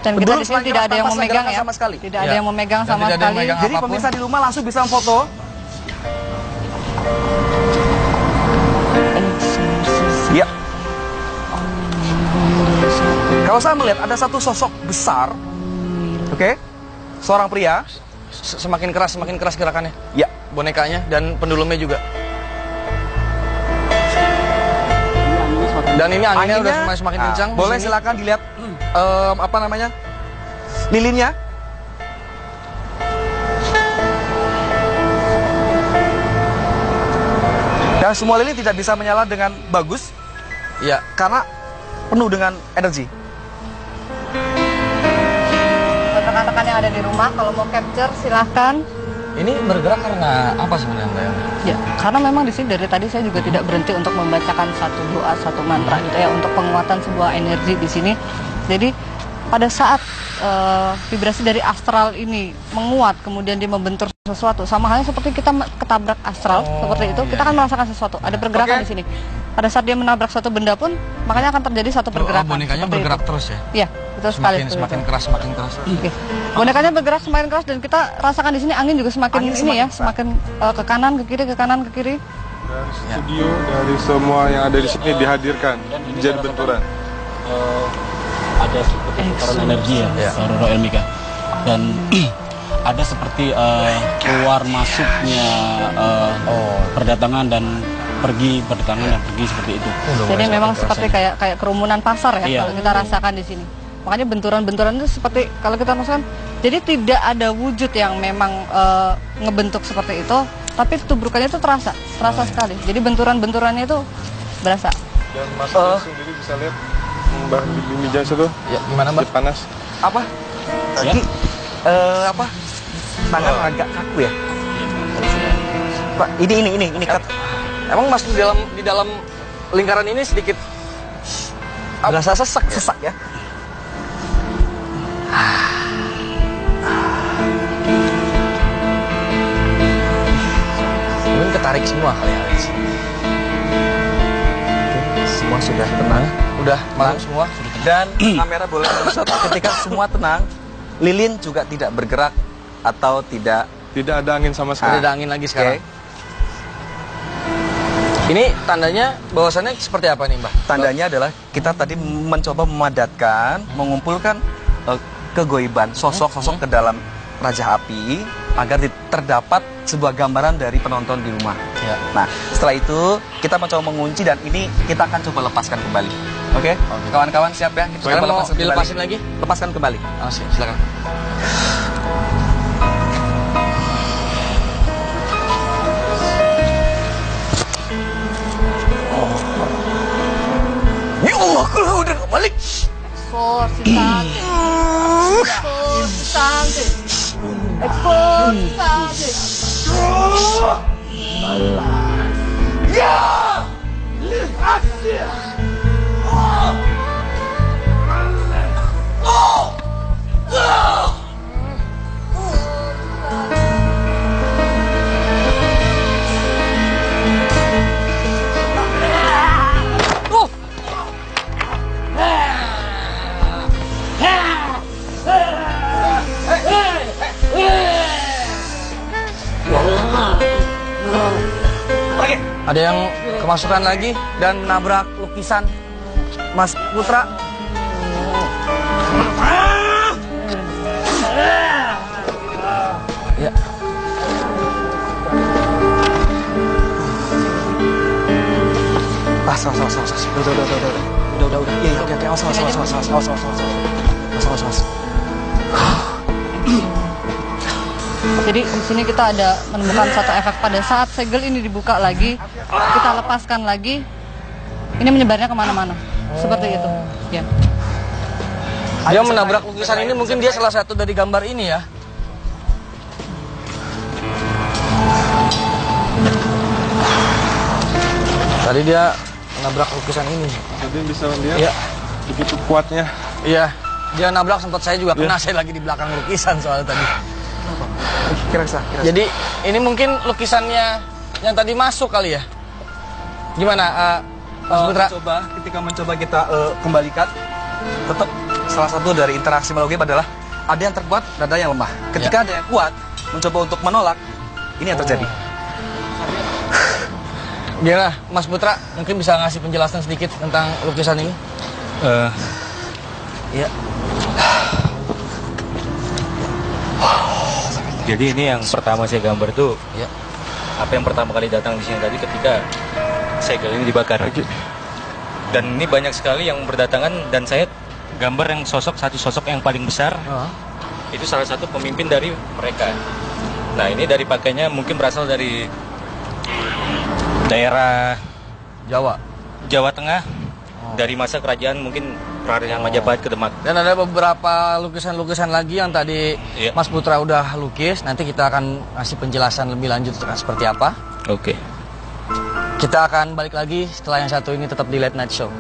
Dan kita di sini tidak ada yang memegang ya. Sama sekali. Tidak ada yang memegang sama sekali. Jadi pemirsa di rumah langsung bisa foto. Iya. Kalau saya melihat ada satu sosok besar, oke, seorang pria. Semakin keras gerakannya. Ya, bonekanya dan pendulumnya juga. Dan ini anginnya udah semakin kencang. Boleh silakan dilihat apa namanya? Lilinnya. Dan semua lilin tidak bisa menyala dengan bagus. Ya, karena penuh dengan energi. Rekan-rekan yang ada di rumah, kalau mau capture silahkan. Ini bergerak karena apa sebenarnya, Mbak? Ya, karena memang di sini dari tadi saya juga tidak berhenti untuk membacakan satu doa, satu mantra gitu ya, untuk penguatan sebuah energi di sini. Jadi pada saat vibrasi dari astral ini menguat, kemudian dia membentur sesuatu, sama halnya seperti kita ketabrak astral, seperti itu, kita akan merasakan sesuatu, ada pergerakan di sini. Pada saat dia menabrak suatu benda pun, makanya akan terjadi satu pergerakan. Bonekanya bergerak itu. terus ya? Iya, betul betul sekali. Semakin keras, semakin keras. Oke. Bonekanya bergerak semakin keras dan kita rasakan di sini angin juga semakin semakin ke kanan, ke kiri, ke kanan, ke kiri. Dan studio dari semua yang ada di sini dihadirkan jadi benturan. Ada seperti pusaran energi ya, Roro Elmika. Dan ada seperti keluar masuknya berdatangan dan pergi, berdatangan dan pergi seperti itu. Jadi memang seperti kayak kerumunan pasar ya, kalau kita rasakan di sini. Makanya benturan-benturan itu seperti kalau kita rasakan, jadi tidak ada wujud yang memang ngebentuk seperti itu, tapi tubrukannya itu terasa sekali. Jadi benturan-benturannya itu berasa. Dan Mas sendiri bisa lihat Mbak di meja itu. Ya, gimana Mbak? Panas. Apa? Kaki? Apa? Tangan agak kaku ya? Pak, ini kat. Emang Mas di dalam lingkaran ini sedikit berasa sesak ya? Mungkin ketarik semua kali ya. Semua sudah tenang, udah malam semua. Dan kamera boleh shot ketika semua tenang. Lilin juga tidak bergerak atau tidak ada angin sama sekali. Tidak ada angin lagi sekarang. Ini tandanya bahwasannya seperti apa nih Mbak? Tandanya adalah kita tadi mencoba memadatkan, mengumpulkan kegoiban sosok-sosok ke dalam Raja Api agar terdapat sebuah gambaran dari penonton di rumah. Ya. Nah, setelah itu kita mencoba mengunci dan ini kita akan coba lepaskan kembali. Oke? Kawan-kawan siap ya? Kita Sekarang coba mau lepaskan dilepasin kembali. lagi? Lepaskan kembali. Oh, silakan. Ya Allah, kalau udah kembali. Exorcisante. Ada yang kemasukan lagi dan menabrak lukisan Mas Putra. Ya. Udah. Iya, oke. Awas. Jadi di sini kita ada menemukan satu efek pada saat segel ini dibuka lagi, kita lepaskan lagi, ini menyebarnya kemana-mana, seperti itu. Ya. Dia menabrak lukisan ini, mungkin dia salah satu dari gambar ini ya. Tadi dia menabrak lukisan ini. Jadi bisa lihat ya. Begitu kuatnya. Iya, dia nabrak, sempat saya juga kena, saya lagi di belakang lukisan soalnya tadi. Kira. Jadi ini mungkin lukisannya yang tadi masuk kali ya? Gimana, Mas Putra? Ketika mencoba kita kembalikan, tetap salah satu dari interaksi makhluk adalah ada yang terkuat dan ada yang lemah. Ketika ada yang kuat, mencoba untuk menolak, ini yang terjadi. Gimana, Mas Putra? Mungkin bisa ngasih penjelasan sedikit tentang lukisan ini? Iya. Jadi ini yang pertama saya gambar tuh, apa yang pertama kali datang di sini tadi ketika segel ini dibakar. Dan ini banyak sekali yang berdatangan dan saya gambar yang satu sosok yang paling besar. Itu salah satu pemimpin dari mereka. Nah ini dari pakainya mungkin berasal dari daerah Jawa Tengah, dari masa kerajaan mungkin Raja Majapahit ke Demak. Dan ada beberapa lukisan-lukisan lagi yang tadi Mas Putra udah lukis. Nanti kita akan ngasih penjelasan lebih lanjut seperti apa. Oke. Kita akan balik lagi setelah yang satu ini, tetap di Late Night Show.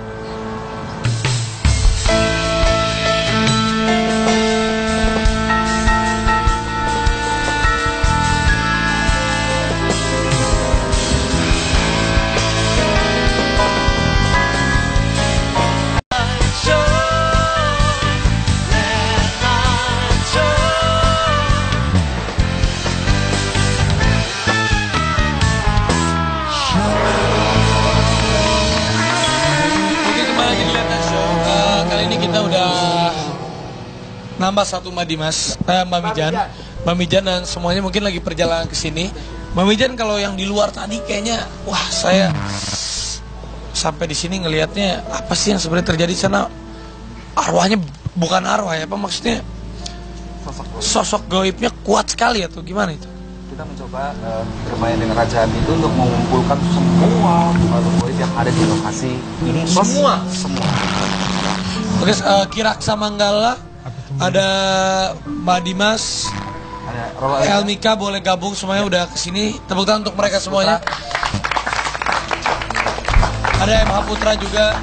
kembali lagi di Late Night Show. Kali ini kita udah nambah satu Mbak Dimas, Mbak Mijan dan semuanya mungkin lagi perjalanan ke sini. Mbak Mijan, kalau yang di luar tadi kayaknya, wah saya sampai di sini ngelihatnya apa sih yang sebenarnya terjadi di sana? Arwahnya bukan arwah ya, apa maksudnya? Sosok gaibnya kuat sekali atau gimana itu? Kita mencoba bermain dengan Raja Api itu untuk mengumpulkan semua makhluk gaib yang ada di lokasi ini. Semua. Oke, Kiraksa Manggala, ada Mbak Dimas, Elmika boleh gabung semuanya udah kesini. Tepuk tangan untuk mereka semuanya. Ada MH Putra juga.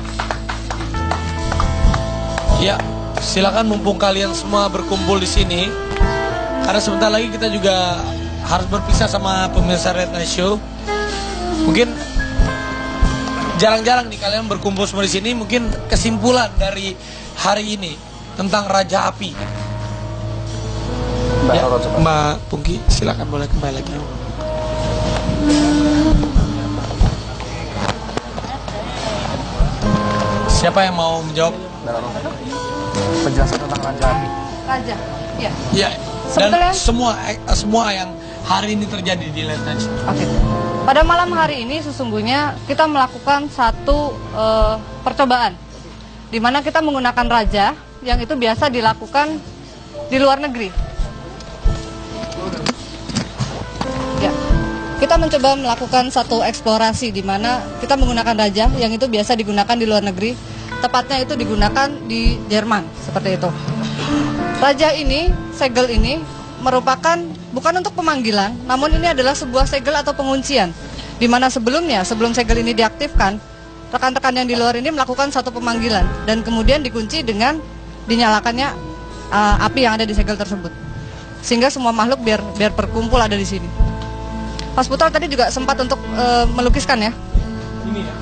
Ya, silakan mumpung kalian semua berkumpul di sini. Karena sebentar lagi kita juga harus berpisah sama pemirsa Late Night Show. Mungkin jarang-jarang nih kalian berkumpul semua di sini. Mungkin kesimpulan dari hari ini tentang Raja Api. Mbak Pungki, silakan boleh kembali lagi. Siapa yang mau menjawab? Penjelasan tentang Raja Api. Raja, ya. Ya. Dan semua yang hari ini terjadi di Late Night Show. Oke. Pada malam hari ini sesungguhnya kita melakukan satu percobaan, di mana kita menggunakan raja yang itu biasa dilakukan di luar negeri. Ya. Kita mencoba melakukan satu eksplorasi di mana kita menggunakan raja yang itu biasa digunakan di luar negeri. Tepatnya itu digunakan di Jerman, seperti itu. Raja ini, segel ini, merupakan bukan untuk pemanggilan, namun ini adalah sebuah segel atau penguncian. Di mana sebelumnya, sebelum segel ini diaktifkan, rekan-rekan yang di luar ini melakukan satu pemanggilan. Dan kemudian dikunci dengan dinyalakannya api yang ada di segel tersebut. Sehingga semua makhluk biar berkumpul ada di sini. Mas Putra tadi juga sempat untuk melukiskan ya? Ini ya.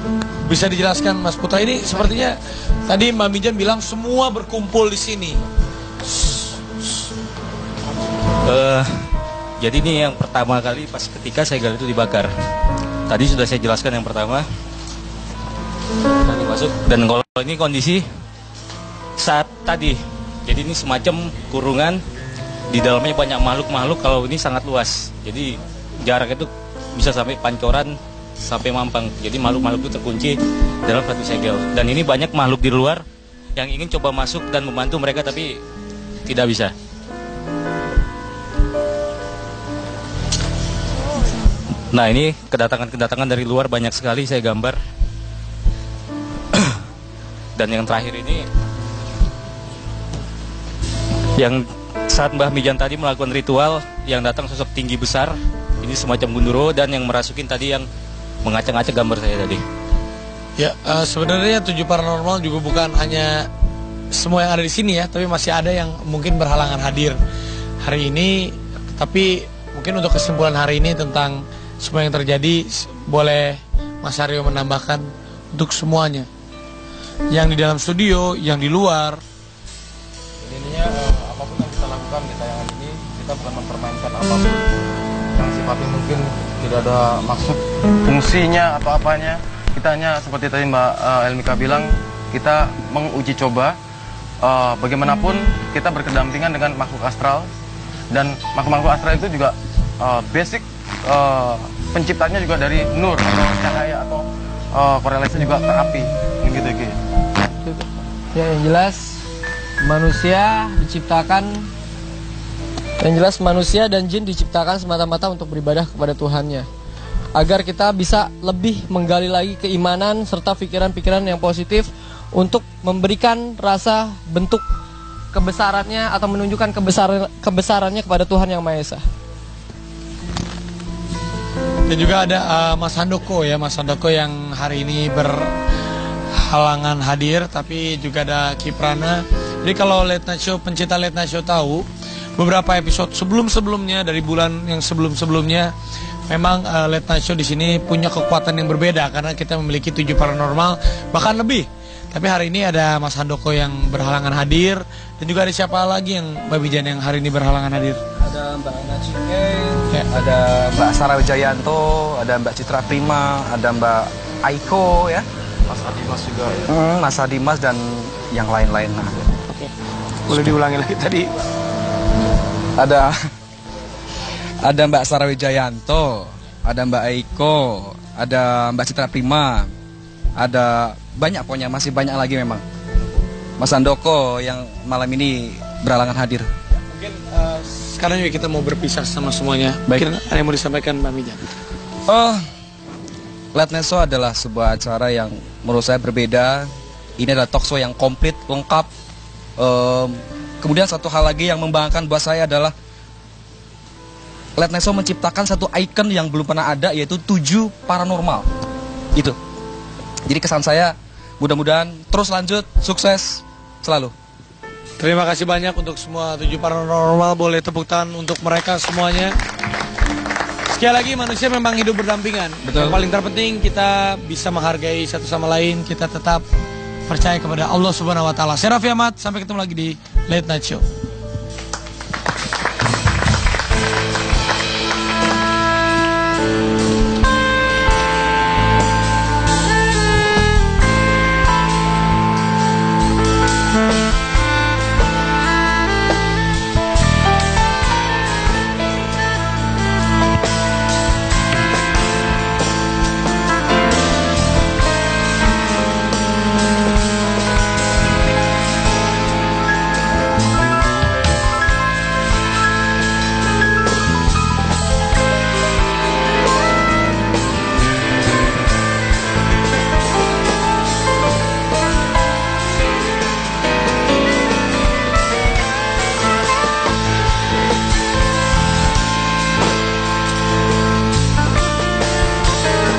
Bisa dijelaskan Mas Putra, ini sepertinya tadi Mbak Mijan bilang semua berkumpul di sini. Jadi ini yang pertama kali pas ketika segel itu dibakar. Tadi sudah saya jelaskan yang pertama. Tadi masuk, dan kalau ini kondisi saat tadi. Jadi ini semacam kurungan, di dalamnya banyak makhluk-makhluk. Kalau ini sangat luas, jadi jarak itu bisa sampai Pancoran sampai Mampang. Jadi makhluk-makhluk itu terkunci dalam satu segel. Dan ini banyak makhluk di luar yang ingin coba masuk dan membantu mereka, tapi tidak bisa. Nah, ini kedatangan dari luar banyak sekali saya gambar. Dan yang terakhir ini, yang saat Mbah Mijan tadi melakukan ritual, yang datang sosok tinggi besar, ini semacam gunduro, dan yang merasukin tadi yang mengacak-ngacak gambar saya tadi. Ya, sebenarnya 7 paranormal juga bukan hanya semua yang ada di sini ya, tapi masih ada yang mungkin berhalangan hadir hari ini. Tapi mungkin untuk kesimpulan hari ini tentang semua yang terjadi, boleh Mas Aryo menambahkan untuk semuanya, yang di dalam studio, yang di luar. Intinya apapun yang kita lakukan di tayangan ini, kita bukan mempermainkan apapun yang sifatnya mungkin tidak ada maksud fungsinya atau apanya. Kita hanya seperti tadi Mbak Elmika bilang, kita menguji coba. Bagaimanapun kita berkedampingan dengan makhluk astral, dan makhluk astral itu juga basic penciptanya juga dari nur atau cahaya, atau korelasi juga ke api, gitu. Ya, yang jelas manusia dan jin diciptakan semata-mata untuk beribadah kepada Tuhannya, agar kita bisa lebih menggali lagi keimanan serta pikiran-pikiran yang positif untuk memberikan rasa bentuk kebesarannya atau menunjukkan kebesarannya kepada Tuhan Yang Maha Esa. Dan juga ada Mas Handoko ya, Mas Handoko yang hari ini berhalangan hadir, tapi juga ada Kiprana. Jadi kalau Late Night Show, pencinta Late Night Show tahu, beberapa episode sebelum-sebelumnya dari bulan yang sebelum-sebelumnya, memang Late Night Show di sini punya kekuatan yang berbeda karena kita memiliki 7 paranormal bahkan lebih. Tapi hari ini ada Mas Handoko yang berhalangan hadir, dan juga ada siapa lagi yang Mbak Mijan yang hari ini berhalangan hadir? Ada Mbak Ana Cike, ya, ada Mbak Sarah Wijayanto, ada Mbak Citra Prima, ada Mbak Aiko ya. Mas Adimas juga ya. Mas Adimas dan yang lain-lain. Nah. Oke. Boleh diulangi lagi tadi. Ada Mbak Sarah Wijayanto, ada Mbak Eiko, ada Mbak Citra Prima, ada banyak pokoknya, masih banyak lagi memang. Mas Andoko yang malam ini berhalangan hadir. Mungkin sekarang juga kita mau berpisah sama semuanya. Baik. Mungkin ada yang mau disampaikan Mbak Mijan? Late Night Show adalah sebuah acara yang menurut saya berbeda. Ini adalah talk show yang komplit, lengkap. Kemudian satu hal lagi yang membanggakan buat saya adalah Late Night Show menciptakan satu ikon yang belum pernah ada, yaitu 7 paranormal. Itu. Jadi kesan saya, mudah-mudahan terus lanjut, sukses selalu. Terima kasih banyak untuk semua 7 paranormal. Boleh tepuk tangan untuk mereka semuanya. Sekali lagi, manusia memang hidup berdampingan. Betul. Yang paling terpenting kita bisa menghargai satu sama lain. Kita tetap percaya kepada Allah Subhanahu Wa Taala. Saya Raffi Ahmad, sampai ketemu lagi di Late Night Show.